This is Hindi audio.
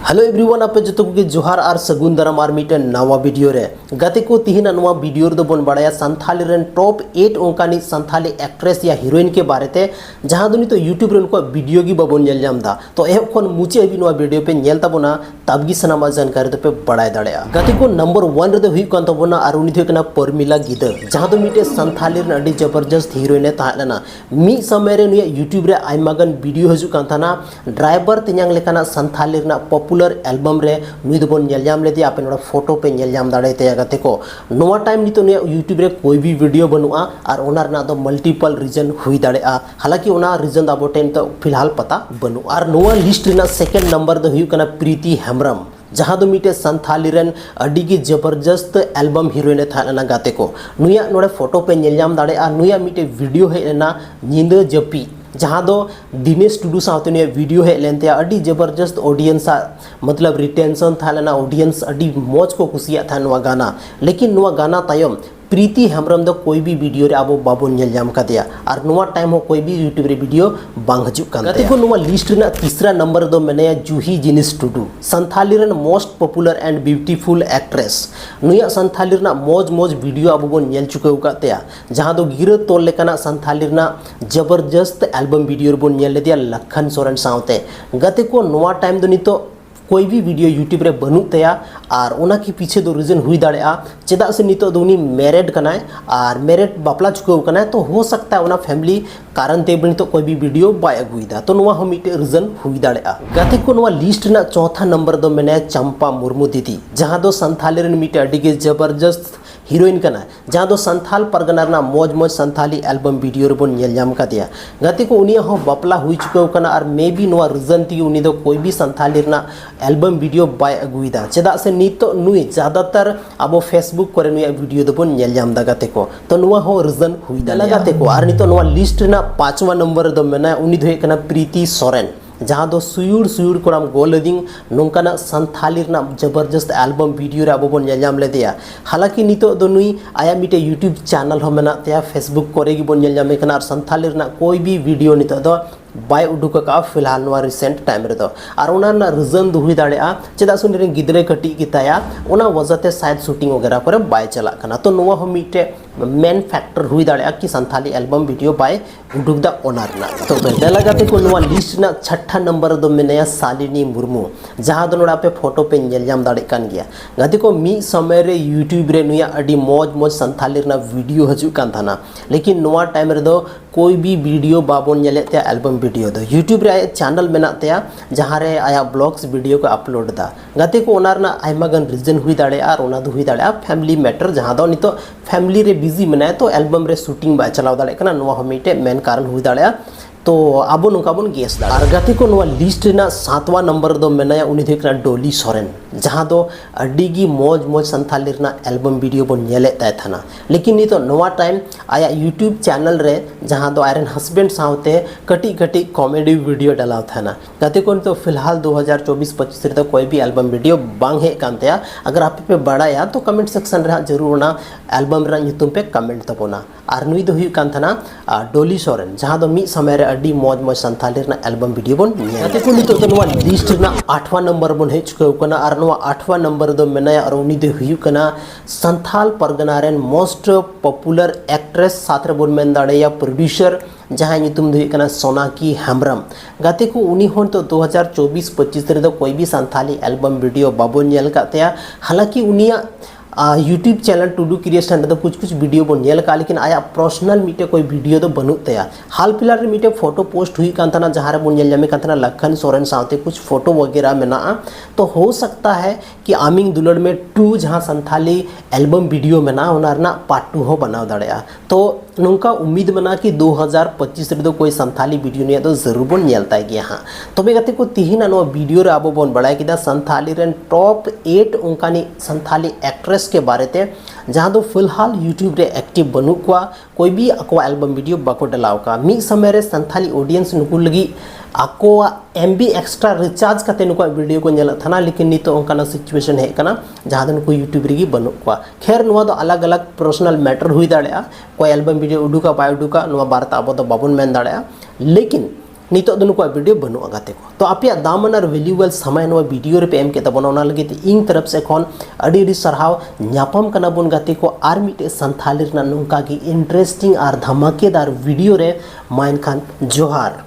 हेलो एवरीवन आपे जो को जोहार और सगुन दाराम और मिटे नवा वीडियो रे गते को तिहिना नवा वीडियो रे बन बड़ाया संथाली रेन टॉप 8 ओंकानी संथाली एक्ट्रेस या हीरोइन के बारे ते जहां दुनी तो यूट्यूब रे उनको वीडियो की बबन नेल जामदा तो एह कोन मुचे अभी नवा वीडियो पे नेल तबना तबगी सनामा जानकारी तो पे बड़ाय दाड़या गते को नंबर 1 रे दो हुई कान तबना और उनी थेकना परमिला गिदर जहां दो मिटे संथाली रे अडी जबरदस्त हीरोइन ताहलना मी समय रे यूट्यूब रे आइमागन वीडियो हजू कान थाना ड्राइवर तियांग लेकाना संथाली रे पॉपुलर एल्बम रे नुई दो बन नेलजाम लेदी आपे नोडा फोटो पे नेलजाम दाड़े ते गते को नोवा टाइम नितो ने यूट्यूब रे कोई भी वीडियो बनुआ और ओनार ना दो मल्टीपल रीजन हुई दाड़ेआ हालांकि ओना रीजन आबो टेन तो फिलहाल पता बनु और नोवा लिस्ट रे सेकंड नंबर दो हुई कना प्रीति हेम्ब्रम जहां दो मिटे संथाली रेन अडी की जबरदस्त एल्बम हीरोइन थाना गाते को नुया नोडे फोटो पे नेलजाम दाड़ेआ नुया मिटे वीडियो हेना नींद जपी जहाँ दो दिनेश टुडू सावते वीडियो है लेनते अडी जबरदस्त ऑडियंस मतलब रिटेंशन था लेना ऑडियंस अडी मौज को कुसिया था नुआ गाना लेकिन नुआ गाना तायम प्रीति हेम्ब्रम दो कोई भी वीडियो रे आबो बाबो नेलजाम का दिया और नुआ टाइम हो कोई भी यूट्यूब रे वीडियो बांग हजू कान गते को नुआ लिस्ट रे तीसरा नंबर दो मेने जूही जिनिस टुडू संथाली रे most popular and beautiful actress नुया संथाली रे मोज मोज वीडियो आबो बो नेल चुके काते जहां दो गिर तोल लेकाना संथाली रे जबरदस्त एल्बम वीडियो रे बो नेल ले दिया लखन सोरेन सावते गते को नुआ टाइम दो नितो कोई भी वीडियो यूट्यूब रे बनू तया और ओना के पीछे दो रीजन हुई दाड़ेआ चेदा से नितो दो उनी मैरिड कनाय और मैरिड बापला चुके कनाय तो हो सकता है ओना फैमिली कारण ते बनी तो कोई भी वीडियो बाय अगुईदा तो नुआ हम मिटे रीजन हुई दाड़ेआ गते को नुआ लिस्ट ना चौथा नंबर दो मेने चंपा मुर्मू दीदी जहां दो संथाली रे मिटे अडी के जबरदस्त हीरोइन कना जहां दो संथाल परगना मौज मौज संथाली एल्बम वीडियो रे बन नेलजाम का दिया गते को उनिया हो बापला हुई चुके कना और मे बी नुआ रीजन ती उनी दो कोई भी संथाली रे एल्बम वीडियो बाय अगुईदा चेदा से नितो नुई ज्यादातर अब फेसबुक करे नुया वीडियो दो बन नेलजाम दा गते को तो नुआ हो रीजन हुई दा गते को और नितो नुआ लिस्ट ना पांचवा नंबर दो मेना उनी दो कना प्रीति सोरेन जहाँ दो सुयुड़ सुयुड़ कोराम गोलदिंग नोंकाना संथाली रे जबरदस्त एल्बम वीडियो रे आबो बन नेलजाम ले दिया हालांकि नितो दो नुई आया मिटे यूट्यूब चैनल हो मेना तया फेसबुक करे गी बन नेलजाम कना और संथाली रे कोई भी वीडियो नितो दो बाय उडुक का फिलहाल नवा रिसेंट टाइम रे दो और ओना ना रीजन दो हुई दाड़ेआ चेदा सुन रे गिदरे कटी गिताया ओना वजहते शायद शूटिंग वगैरह करे बाय चला कना तो नवा हो मिटे मेन फैक्टर हुई दाड़ेआ कि संथाली एल्बम वीडियो बाय उडुक दा ओनर ना तो बेदा लगाते को नवा लिस्ट ना छठा नंबर दो मेने शालिनी मुर्मू जहां दो नोडा पे फोटो पे नेलजाम दाड़े कान गया गति को मी समय रे यूट्यूब रे नुया अडी मौज मौज संथाली रे वीडियो हजू कान थाना लेकिन नवा टाइम रे दो कोई भी वीडियो बाबोन नेले ते एल्बम वीडियो दो यूट्यूब रे चैनल मेना तया जहां रे आया ब्लॉग्स वीडियो को अपलोड दा गते को ओनार ना आइमा गन रीजन हुई दाड़े और ओना दो हुई दाड़े फैमिली मैटर जहां दो नितो फैमिली रे बिजी मनाय तो एल्बम रे शूटिंग बा चलाव दाड़े कना नोवा हमिटे मेन कारण हुई दाड़े तो अब नुका बन गेस दाड़ा और गते को नुआ लिस्ट ना सातवा नंबर दो मेनाया उनी देखना डोली सोरेन जहां दो अडी की मौज मौज संथाली रे एल्बम वीडियो बन नेले ताय थाना लेकिन नी तो नवा टाइम आया यूट्यूब चैनल रे जहां दो आयरन हस्बैंड सावते कटी कटी कॉमेडी वीडियो डालाव थाना गते को तो फिलहाल 2024-25 रे तो कोई भी एल्बम वीडियो बांग हे कानते अगर आप पे बड़ाया तो कमेंट सेक्शन रे जरूर ना एल्बम रे नितुम पे कमेंट तबोना और नुई दो हुई कान थाना डोली सोरेन जहां दो मी समय रे अडी मौज मौज संथाली रे एल्बम वीडियो बन गते को नितो तो नवा लिस्ट ना 8वां नंबर बन हे चुके कना और नवा 8वां नंबर दो मेनाया और उनी दो हुई कना Santhal Pargana rain most popular actress साथ रे बन मेन दाड़े या प्रोड्यूसर जहां नितुम दो कना सोनाकी हेम्ब्रम गते को उनी होन तो 2024-25 रे दो कोई भी संथाली एल्बम वीडियो बाबो नेल काते हालांकि उनिया यूट्यूब चैनल टुडू क्रिएशन तो कुछ वीडियो बन नेल का लेकिन आया पर्सनल मीटे कोई वीडियो तो बनू तया हाल फिलहाल रे मीटे फोटो पोस्ट हुई कान थाना जहां रे बन नेल जामे कान थाना लखन सोरेन सावते कुछ फोटो वगैरह मेना तो हो सकता है कि आमिंग दुलड़ में 2 जहां संथाली एल्बम वीडियो मेना ओनार ना पार्ट 2 हो बनाव दाड़ेया तो नोंका उम्मीद बना कि 2025 रे दो कोई संथाली वीडियो ने तो जरूर बन नेलता गया हां तबे गते को तिहिना नो वीडियो रे आबो बन बड़ाय किदा संथाली रेन टॉप 8 ओंकानी संथाली एक्ट्रेस के बारे ते जहां दो फिलहाल यूट्यूब रे एक्टिव बनू को कोई भी अको एल्बम वीडियो बाको डलाव का मी समय रे संथाली ऑडियंस नुकु लगी आको एमबी एक्स्ट्रा रिचार्ज करते नुको वीडियो को नेल थाना लेकिन नी तो ओंकाना सिचुएशन है कना जहां दो यूट्यूब रे बनू को खैर नुआ दो अलग अलग पर्सनल मैटर हुई दाड़ेया कोई एल्बम वीडियो उडुका बाय उडुका नुआ बारता अब तो बाबुन मेन दाड़ेया लेकिन नितो दो नुकुआ वीडियो बनुआ गाते को तो आपे दामन और वैल्यूएबल समय नवा वीडियो रे पे एम के तबना ओना लगे इन तरफ से खन अड़ी सरहाव न्यापम कना बन गाते को आर मिटे संथाली नुका की इंटरेस्टिंग और धमाकेदार वीडियो रे माइन खान जोहार।